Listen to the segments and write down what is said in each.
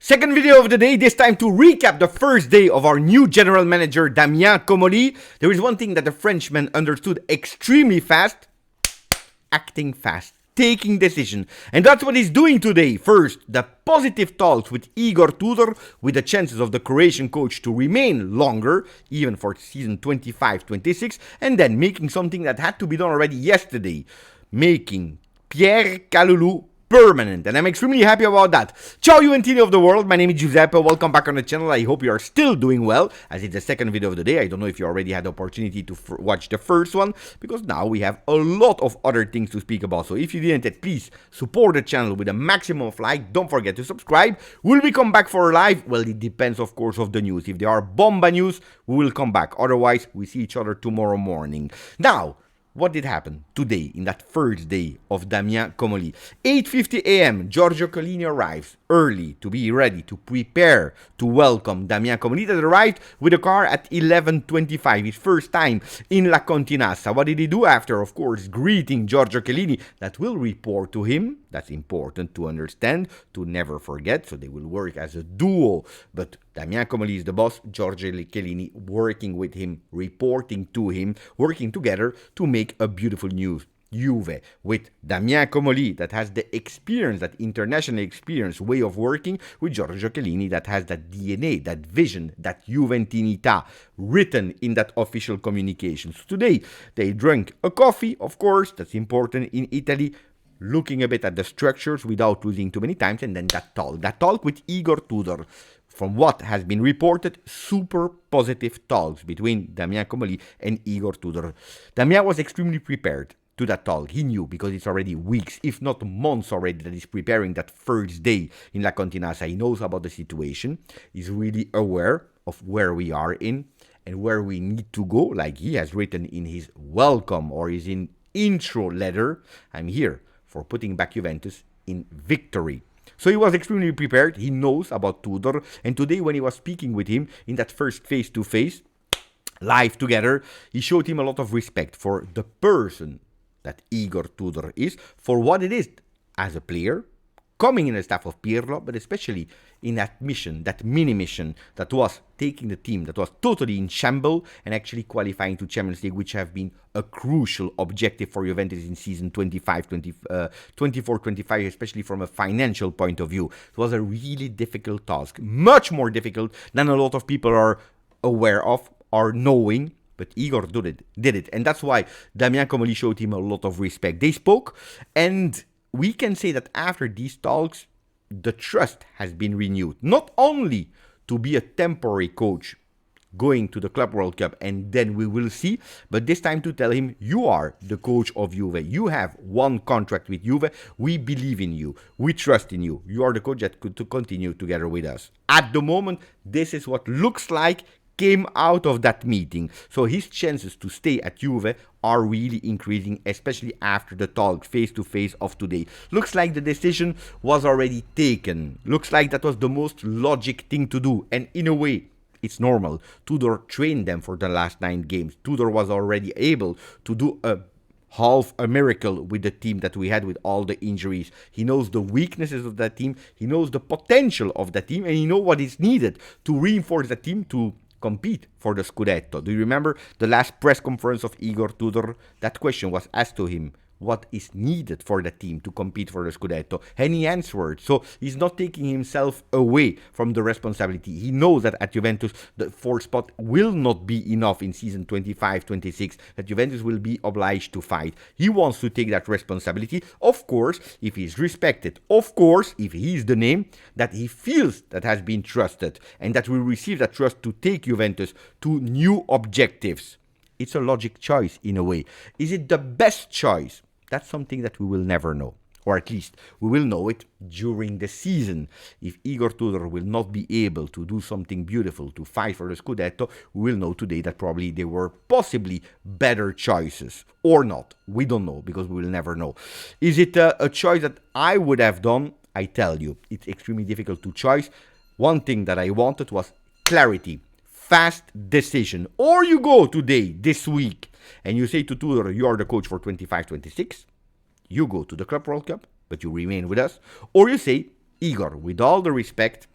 Second video of the day, this time to recap the first day of our new general manager, Damien Comolli. There is one thing that the Frenchman understood extremely fast: acting fast, taking decision. And that's what he's doing today. First, the positive talks with Igor Tudor, with the chances of the Croatian coach to remain longer, even for season 25-26, and then making something that had to be done already yesterday, making Pierre Kalulu permanent, and I'm extremely happy about that. Ciao Juventini of the world, my name is Giuseppe, welcome back on the channel. I hope you are still doing well, as it's the second video of the day. I don't know if you already had the opportunity to watch the first one, because now we have a lot of other things to speak about. So if you didn't, please support the channel with a maximum of like. Don't forget to subscribe. Will we come back for live? Well, it depends, of course, of the news. If there are bomba news, we will come back. Otherwise, we see each other tomorrow morning. Now, what did happen today in that first day of Damien Comolli? 8:50 a.m. Giorgio Chiellini arrives early to be ready to prepare to welcome Damien Comolli, that arrived with a car at 11:25, his first time in La Continassa. What did he do after? Of course, greeting Giorgio Chiellini, that will report to him. That's important to understand, to never forget. So they will work as a duo, but Damien Comolli is the boss, Giorgio Chiellini working with him, reporting to him, working together to make a beautiful new Juve with Damien Comolli, that has the experience, that international experience, way of working, with Giorgio Chiellini, that has that DNA, that vision, that Juventinità written in that official communication. So today they drank a coffee, of course, that's important in Italy, looking a bit at the structures without losing too many times, and then that talk with Igor Tudor. From what has been reported, super positive talks between Damien Comolli and Igor Tudor. Damien was extremely prepared to that talk. He knew, because it's already weeks, if not months already, that he's preparing that first day in La Continassa. He knows about the situation. He's really aware of where we are in and where we need to go, like he has written in his welcome or his intro letter. I'm here for putting back Juventus in victory. So he was extremely prepared. He knows about Tudor. And today, when he was speaking with him in that first face-to-face, live together, he showed him a lot of respect for the person that Igor Tudor is, for what it is as a player, coming in the staff of Pierre, but especially in that mission, that mini-mission that was taking the team that was totally in shambles and actually qualifying to Champions League, which have been a crucial objective for Juventus in season 24-25, especially from a financial point of view. It was a really difficult task, much more difficult than a lot of people are aware of or knowing. But Igor did it. And that's why Damien Comolli showed him a lot of respect. They spoke, and we can say that after these talks, the trust has been renewed. Not only to be a temporary coach going to the Club World Cup, and then we will see, but this time to tell him, you are the coach of Juve. You have one contract with Juve. We believe in you. We trust in you. You are the coach that could continue together with us. At the moment, this is what looks like came out of that meeting. So his chances to stay at Juve are really increasing, especially after the talk face-to-face of today. Looks like the decision was already taken. Looks like that was the most logic thing to do. And in a way, it's normal. Tudor trained them for the last 9 games. Tudor was already able to do half a miracle with the team that we had with all the injuries. He knows the weaknesses of that team. He knows the potential of that team. And he knows what is needed to reinforce the team to compete for the Scudetto. Do you remember the last press conference of Igor Tudor? That question was asked to him. What is needed for the team to compete for the Scudetto? And he answered. So he's not taking himself away from the responsibility. He knows that at Juventus, the 4th spot will not be enough in season 25-26, that Juventus will be obliged to fight. He wants to take that responsibility. Of course, if he's respected. Of course, if he's the name that he feels that has been trusted and that will receive that trust to take Juventus to new objectives. It's a logic choice in a way. Is it the best choice? That's something that we will never know. Or at least we will know it during the season. If Igor Tudor will not be able to do something beautiful to fight for the Scudetto, we will know today that probably there were possibly better choices. Or not. We don't know, because we will never know. Is it a choice that I would have done? I tell you, it's extremely difficult to choose. One thing that I wanted was clarity. Fast decision. Or you go today, this week, and you say to Tudor, you are the coach for 25-26. You go to the Club World Cup, but you remain with us. Or you say, Igor, with all the respect,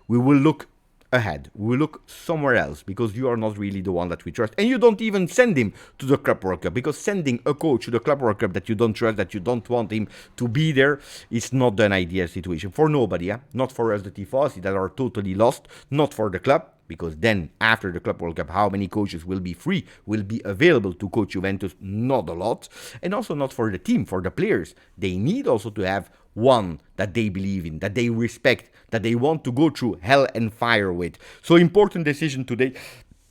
we will look ahead. We will look somewhere else because you are not really the one that we trust. And you don't even send him to the Club World Cup, because sending a coach to the Club World Cup that you don't trust, that you don't want him to be there, is not an ideal situation for nobody. Not for us, the Tifosi, that are totally lost, not for the club, because then after the Club World Cup, how many coaches will be free, will be available to coach Juventus? Not a lot. And also not for the team, for the players. They need also to have one that they believe in, that they respect, that they want to go through hell and fire with. So important decision today.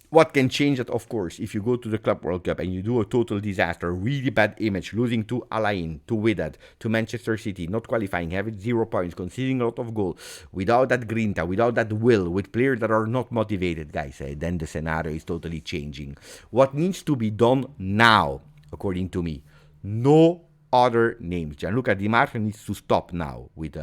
What can change that? Of course, if you go to the Club World Cup and you do a total disaster, really bad image, losing to Al Ain, to Wydad, to Manchester City, not qualifying, having 0 points, conceding a lot of goals, without that grinta, without that will, with players that are not motivated, guys, then the scenario is totally changing. What needs to be done now, according to me? No other names. Gianluca Di Marco needs to stop now with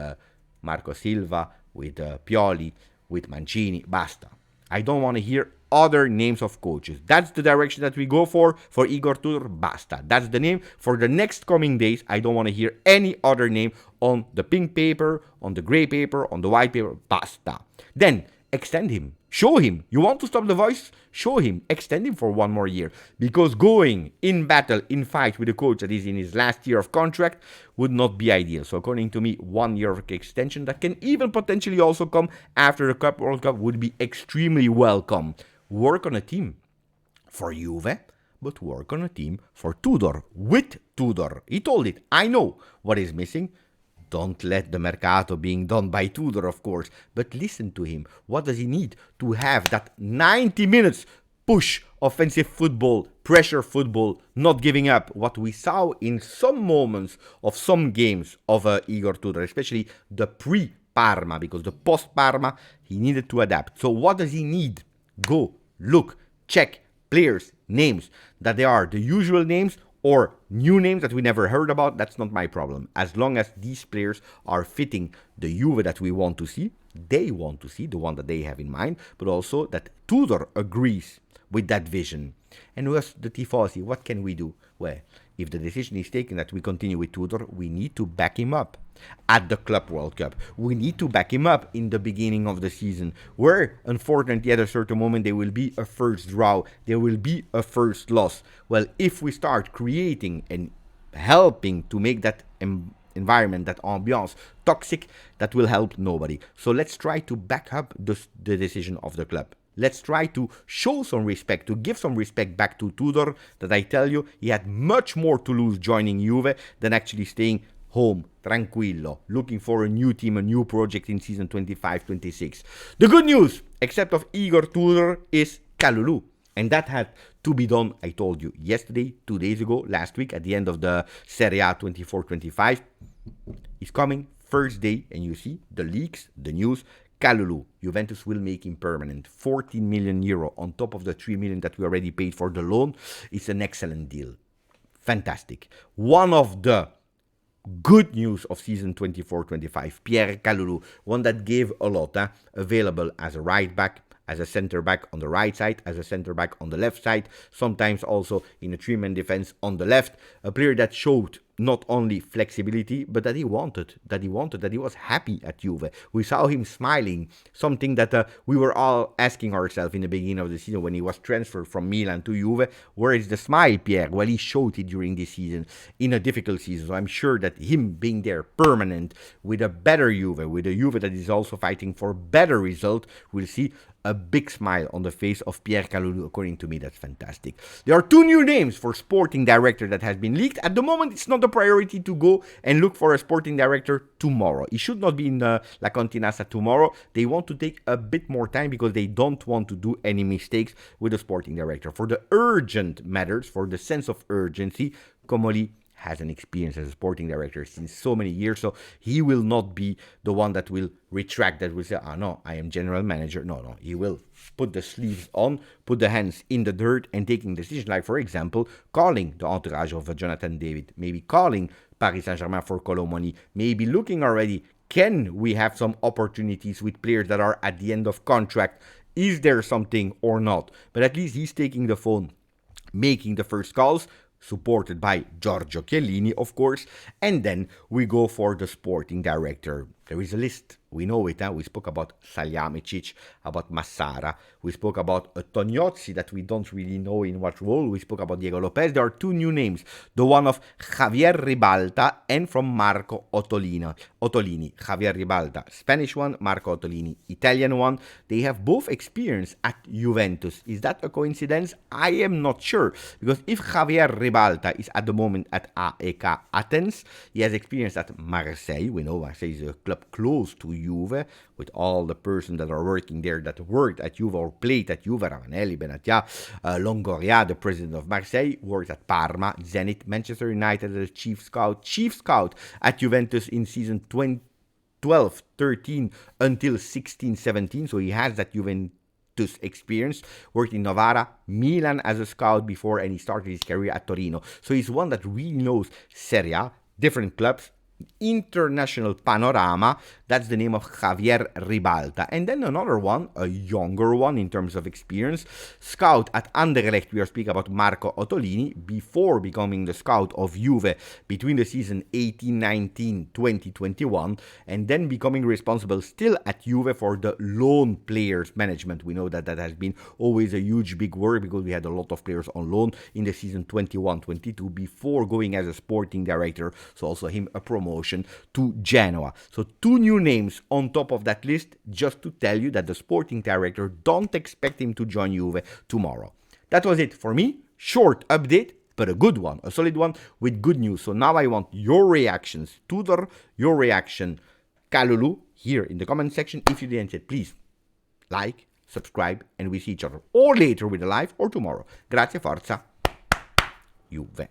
Marco Silva, with Pioli, with Mancini. Basta. I don't want to hear other names of coaches. That's the direction that we go for Igor Tudor. Basta. That's the name for the next coming days. I don't want to hear any other name on the pink paper, on the gray paper, on the white paper. Basta. Then extend him. Show him. You want to stop the voice? Show him. Extend him for 1 more year. Because going in battle, in fight with a coach that is in his last year of contract would not be ideal. So according to me, 1 year of extension that can even potentially also come after the Cup World Cup would be extremely welcome. Work on a team for Juve, but work on a team for Tudor, with Tudor. He told it. I know what is missing. Don't let the Mercato being done by Tudor, of course, but listen to him. What does he need to have that 90 minutes push, offensive football, pressure football, not giving up? What we saw in some moments of some games of Igor Tudor, especially the pre-Parma, because the post-Parma, he needed to adapt. So what does he need? Go, look, check players, names, that they are the usual names or new names that we never heard about. That's not my problem. As long as these players are fitting the Juve that we want to see, they want to see, the one that they have in mind, but also that Tudor agrees with that vision. And us, the Tifosi, what can we do? Well, if the decision is taken that we continue with Tudor, we need to back him up at the Club World Cup. We need to back him up in the beginning of the season, where, unfortunately, at a certain moment, there will be a first draw, there will be a first loss. Well, if we start creating and helping to make that environment, that ambiance, toxic, that will help nobody. So let's try to back up the decision of the club. Let's try to show some respect, to give some respect back to Tudor, that I tell you, he had much more to lose joining Juve than actually staying home, tranquillo, looking for a new team, a new project in season 25-26. The good news, except of Igor Tudor, is Kalulu. And that had to be done, I told you, yesterday, 2 days ago, last week, at the end of the Serie A 24-25. He's coming first day, and you see the leaks, the news. Kalulu, Juventus will make him permanent. 14 million euro on top of the 3 million that we already paid for the loan. It's an excellent deal. Fantastic. One of the good news of season 24-25, Pierre Kalulu, one that gave a lot, available as a right back, as a center back on the right side, as a center back on the left side, sometimes also in a three-man defense on the left. A player that showed not only flexibility, but that he was happy at Juve. We saw him smiling, something that we were all asking ourselves in the beginning of the season when he was transferred from Milan to Juve. Where is the smile, Pierre? Well, he showed it during this season, in a difficult season. So I'm sure that him being there permanent with a better Juve, with a Juve that is also fighting for better result, we'll see a big smile on the face of Pierre Kalulu. According to me, that's fantastic. There are 2 new names for sporting director that has been leaked. At the moment, it's not a priority to go and look for a sporting director tomorrow. It should not be in La Continassa tomorrow. They want to take a bit more time because they don't want to do any mistakes with the sporting director. For the urgent matters, for the sense of urgency, Comolli has an experience as a sporting director since so many years, so he will not be the one that will retract, that will say, no, I am general manager. No, he will put the sleeves on, put the hands in the dirt and taking decisions, like, for example, calling the entourage of Jonathan David, maybe calling Paris Saint-Germain for Colomoni, maybe looking already, can we have some opportunities with players that are at the end of contract? Is there something or not? But at least he's taking the phone, making the first calls, supported by Giorgio Chiellini, of course, and then we go for the sporting director. There is a list. We know it. We spoke about Salihamidzic, about Massara. We spoke about Tognozzi that we don't really know in what role. We spoke about Diego Lopez. There are two new names. The one of Javier Ribalta and from Marco Ottolini. Javier Ribalta, Spanish one. Marco Ottolini, Italian one. They have both experience at Juventus. Is that a coincidence? I am not sure. Because if Javier Ribalta is at the moment at AEK Athens, he has experience at Marseille. We know Marseille is a club close to Juve, with all the persons that are working there that worked at Juve or played at Juve, Ravanelli, Benatia, Longoria, the president of Marseille, worked at Parma, Zenit, Manchester United as chief scout at Juventus in season 12-13 until 16-17, so he has that Juventus experience, worked in Novara, Milan as a scout before, and he started his career at Torino. So he's one that really knows Serie A, different clubs, international panorama. That's the name of Javier Ribalta. And then another one, a younger one in terms of experience, scout at Anderlecht. We are speaking about Marco Ottolini, before becoming the scout of Juve between the season 18-19, 2021, and then becoming responsible still at Juve for the loan players management. We know that that has been always a huge big work, because we had a lot of players on loan in the season 21-22 before going as a sporting director. So also him a promotion to Genoa. So two new names on top of that list, just to tell you that the sporting director, don't expect him to join Juve tomorrow. That was it for me. Short update, but a good one, a solid one with good news. So now I want your reactions. Tudor, your reaction. Kalulu, here in the comment section. If you didn't yet, please like, subscribe, and we see each other or later with a live or tomorrow. Grazie, forza, Juve.